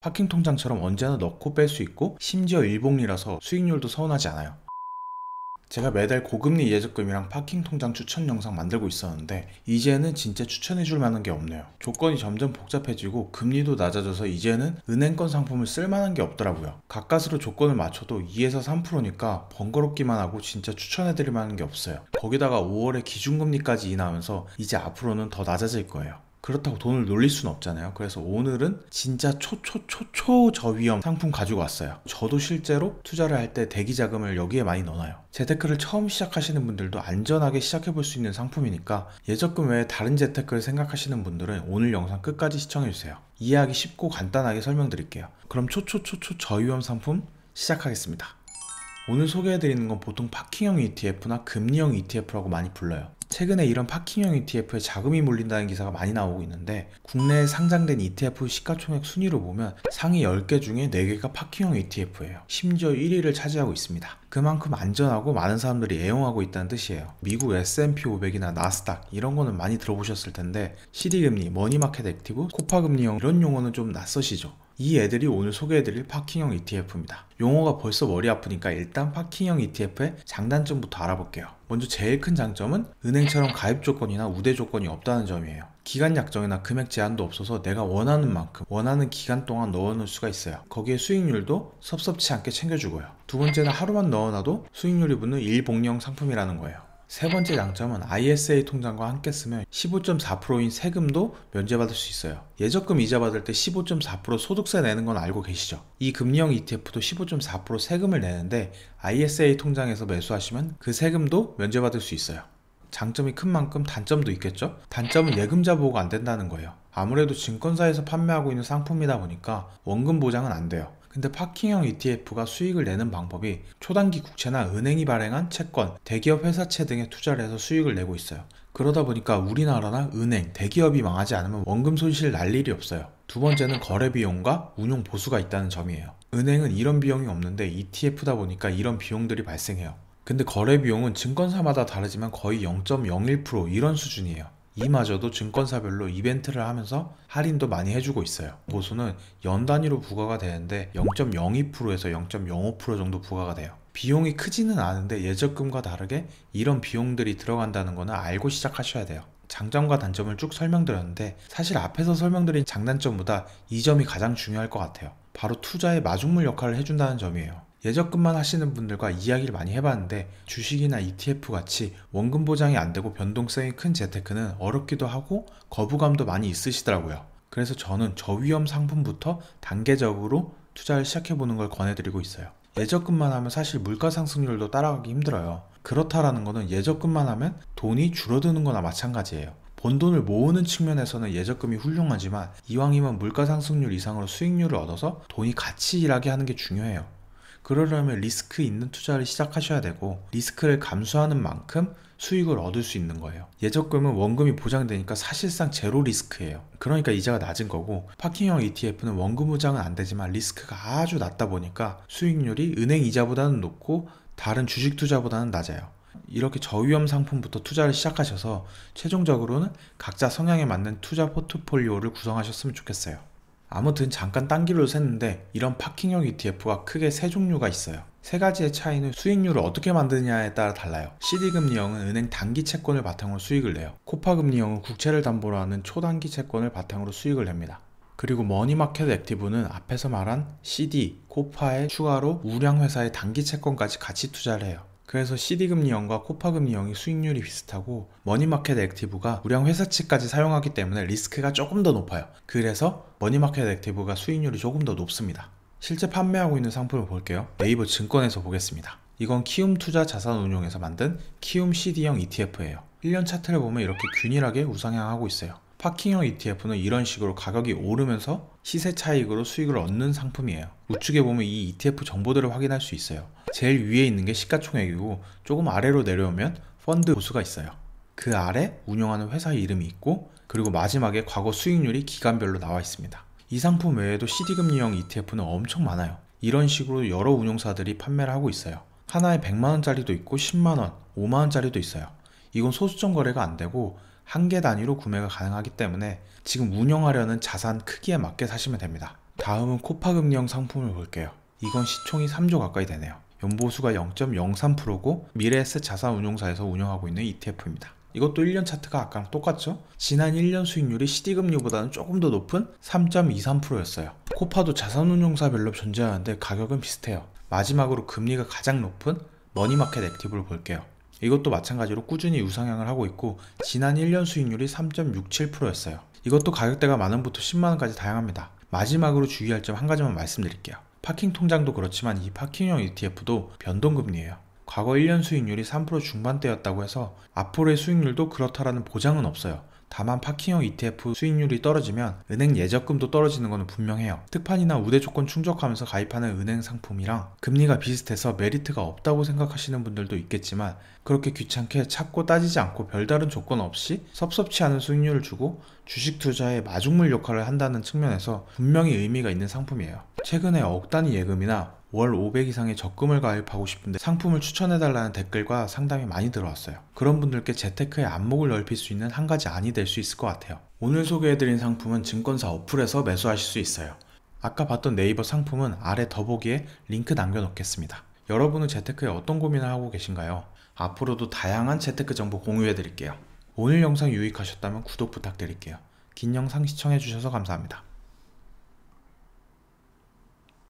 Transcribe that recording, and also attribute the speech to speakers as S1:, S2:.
S1: 파킹 통장처럼 언제나 넣고 뺄 수 있고 심지어 일복리라서 수익률도 서운하지 않아요. 제가 매달 고금리 예적금이랑 파킹 통장 추천 영상 만들고 있었는데 이제는 진짜 추천해줄 만한 게 없네요. 조건이 점점 복잡해지고 금리도 낮아져서 이제는 은행권 상품을 쓸 만한 게 없더라고요. 가까스로 조건을 맞춰도 2에서 3%니까 번거롭기만 하고 진짜 추천해드릴 만한 게 없어요. 거기다가 5월에 기준금리까지 인하하면서 이제 앞으로는 더 낮아질 거예요. 그렇다고 돈을 놀릴 수는 없잖아요. 그래서 오늘은 진짜 초초 저위험 상품 가지고 왔어요. 저도 실제로 투자를 할 때 대기 자금을 여기에 많이 넣어놔요. 재테크를 처음 시작하시는 분들도 안전하게 시작해 볼 수 있는 상품이니까 예적금 외에 다른 재테크를 생각하시는 분들은 오늘 영상 끝까지 시청해 주세요. 이해하기 쉽고 간단하게 설명드릴게요. 그럼 초초 저위험 상품 시작하겠습니다. 오늘 소개해드리는 건 보통 파킹형 ETF나 금리형 ETF라고 많이 불러요. 최근에 이런 파킹형 ETF에 자금이 몰린다는 기사가 많이 나오고 있는데 국내에 상장된 ETF 시가총액 순위로 보면 상위 10개 중에 4개가 파킹형 ETF예요. 심지어 1위를 차지하고 있습니다. 그만큼 안전하고 많은 사람들이 애용하고 있다는 뜻이에요. 미국 S&P 500이나 나스닥 이런 거는 많이 들어보셨을 텐데 CD금리, 머니마켓 액티브, 코파금리형 이런 용어는 좀 낯서시죠? 이 애들이 오늘 소개해드릴 파킹형 ETF입니다. 용어가 벌써 머리 아프니까 일단 파킹형 ETF의 장단점부터 알아볼게요. 먼저 제일 큰 장점은 은행처럼 가입 조건이나 우대 조건이 없다는 점이에요. 기간 약정이나 금액 제한도 없어서 내가 원하는 만큼 원하는 기간 동안 넣어놓을 수가 있어요. 거기에 수익률도 섭섭치 않게 챙겨주고요. 두 번째는 하루만 넣어놔도 수익률이 붙는 일복리형 상품이라는 거예요. 세 번째 장점은 ISA 통장과 함께 쓰면 15.4%인 세금도 면제받을 수 있어요. 예적금 이자 받을 때 15.4% 소득세 내는 건 알고 계시죠? 이 금리형 ETF도 15.4% 세금을 내는데 ISA 통장에서 매수하시면 그 세금도 면제받을 수 있어요. 장점이 큰 만큼 단점도 있겠죠? 단점은 예금자 보호가 안 된다는 거예요. 아무래도 증권사에서 판매하고 있는 상품이다 보니까 원금 보장은 안 돼요. 근데 파킹형 ETF가 수익을 내는 방법이 초단기 국채나 은행이 발행한 채권, 대기업 회사채 등에 투자를 해서 수익을 내고 있어요. 그러다 보니까 우리나라나 은행, 대기업이 망하지 않으면 원금 손실 날 일이 없어요. 두 번째는 거래 비용과 운용 보수가 있다는 점이에요. 은행은 이런 비용이 없는데 ETF다 보니까 이런 비용들이 발생해요. 근데 거래 비용은 증권사마다 다르지만 거의 0.01% 이런 수준이에요. 이마저도 증권사별로 이벤트를 하면서 할인도 많이 해주고 있어요. 보수는 연 단위로 부과가 되는데 0.02%에서 0.05% 정도 부과가 돼요. 비용이 크지는 않은데 예적금과 다르게 이런 비용들이 들어간다는 거는 알고 시작하셔야 돼요. 장점과 단점을 쭉 설명드렸는데 사실 앞에서 설명드린 장단점보다 이 점이 가장 중요할 것 같아요. 바로 투자의 마중물 역할을 해준다는 점이에요. 예적금만 하시는 분들과 이야기를 많이 해봤는데 주식이나 ETF 같이 원금 보장이 안 되고 변동성이 큰 재테크는 어렵기도 하고 거부감도 많이 있으시더라고요. 그래서 저는 저위험 상품부터 단계적으로 투자를 시작해보는 걸 권해드리고 있어요. 예적금만 하면 사실 물가 상승률도 따라가기 힘들어요. 그렇다라는 거는 예적금만 하면 돈이 줄어드는 거나 마찬가지예요. 번 돈을 모으는 측면에서는 예적금이 훌륭하지만 이왕이면 물가 상승률 이상으로 수익률을 얻어서 돈이 같이 일하게 하는 게 중요해요. 그러려면 리스크 있는 투자를 시작하셔야 되고 리스크를 감수하는 만큼 수익을 얻을 수 있는 거예요. 예적금은 원금이 보장되니까 사실상 제로 리스크예요. 그러니까 이자가 낮은 거고 파킹형 ETF는 원금 보장은 안 되지만 리스크가 아주 낮다 보니까 수익률이 은행 이자보다는 높고 다른 주식 투자보다는 낮아요. 이렇게 저위험 상품부터 투자를 시작하셔서 최종적으로는 각자 성향에 맞는 투자 포트폴리오를 구성하셨으면 좋겠어요. 아무튼 잠깐 딴길로 샜는데 이런 파킹형 ETF가 크게 세 종류가 있어요. 세 가지의 차이는 수익률을 어떻게 만드냐에 따라 달라요. CD금리형은 은행 단기 채권을 바탕으로 수익을 내요. 코파금리형은 국채를 담보로 하는 초단기 채권을 바탕으로 수익을 냅니다. 그리고 머니마켓 액티브는 앞에서 말한 CD, 코파에 추가로 우량회사의 단기 채권까지 같이 투자를 해요. 그래서 CD금리형과 코파금리형이 수익률이 비슷하고 머니마켓 액티브가 우량 회사채까지 사용하기 때문에 리스크가 조금 더 높아요. 그래서 머니마켓 액티브가 수익률이 조금 더 높습니다. 실제 판매하고 있는 상품을 볼게요. 네이버 증권에서 보겠습니다. 이건 키움투자 자산운용에서 만든 키움 CD형 ETF예요. 1년 차트를 보면 이렇게 균일하게 우상향하고 있어요. 파킹형 ETF는 이런 식으로 가격이 오르면서 시세 차익으로 수익을 얻는 상품이에요. 우측에 보면 이 ETF 정보들을 확인할 수 있어요. 제일 위에 있는 게 시가총액이고 조금 아래로 내려오면 펀드 보수가 있어요. 그 아래 운영하는 회사 이름이 있고 그리고 마지막에 과거 수익률이 기간별로 나와 있습니다. 이 상품 외에도 CD금리형 ETF는 엄청 많아요. 이런 식으로 여러 운용사들이 판매를 하고 있어요. 하나에 100만원짜리도 있고 10만원, 5만원짜리도 있어요. 이건 소수점 거래가 안 되고 한 개 단위로 구매가 가능하기 때문에 지금 운영하려는 자산 크기에 맞게 사시면 됩니다. 다음은 코파금리형 상품을 볼게요. 이건 시총이 3조 가까이 되네요. 연보수가 0.03%고 미래에셋 자산운용사에서 운영하고 있는 ETF입니다. 이것도 1년 차트가 아까랑 똑같죠? 지난 1년 수익률이 CD금리보다는 조금 더 높은 3.23%였어요. 코파도 자산운용사별로 존재하는데 가격은 비슷해요. 마지막으로 금리가 가장 높은 머니마켓 액티브를 볼게요. 이것도 마찬가지로 꾸준히 우상향을 하고 있고 지난 1년 수익률이 3.67%였어요. 이것도 가격대가 만원부터 10만원까지 다양합니다. 마지막으로 주의할 점 한 가지만 말씀드릴게요. 파킹 통장도 그렇지만 이 파킹형 ETF도 변동금리예요. 과거 1년 수익률이 3% 중반대였다고 해서 앞으로의 수익률도 그렇다라는 보장은 없어요. 다만 파킹형 ETF 수익률이 떨어지면 은행 예적금도 떨어지는 것은 분명해요. 특판이나 우대 조건 충족하면서 가입하는 은행 상품이랑 금리가 비슷해서 메리트가 없다고 생각하시는 분들도 있겠지만 그렇게 귀찮게 찾고 따지지 않고 별다른 조건 없이 섭섭치 않은 수익률을 주고 주식 투자의 마중물 역할을 한다는 측면에서 분명히 의미가 있는 상품이에요. 최근에 억 단위 예금이나 월 500 이상의 적금을 가입하고 싶은데 상품을 추천해달라는 댓글과 상담이 많이 들어왔어요. 그런 분들께 재테크의 안목을 넓힐 수 있는 한 가지 안이 될 수 있을 것 같아요. 오늘 소개해드린 상품은 증권사 어플에서 매수하실 수 있어요. 아까 봤던 네이버 상품은 아래 더보기에 링크 남겨놓겠습니다. 여러분은 재테크에 어떤 고민을 하고 계신가요? 앞으로도 다양한 재테크 정보 공유해드릴게요. 오늘 영상 유익하셨다면 구독 부탁드릴게요. 긴 영상 시청해주셔서 감사합니다.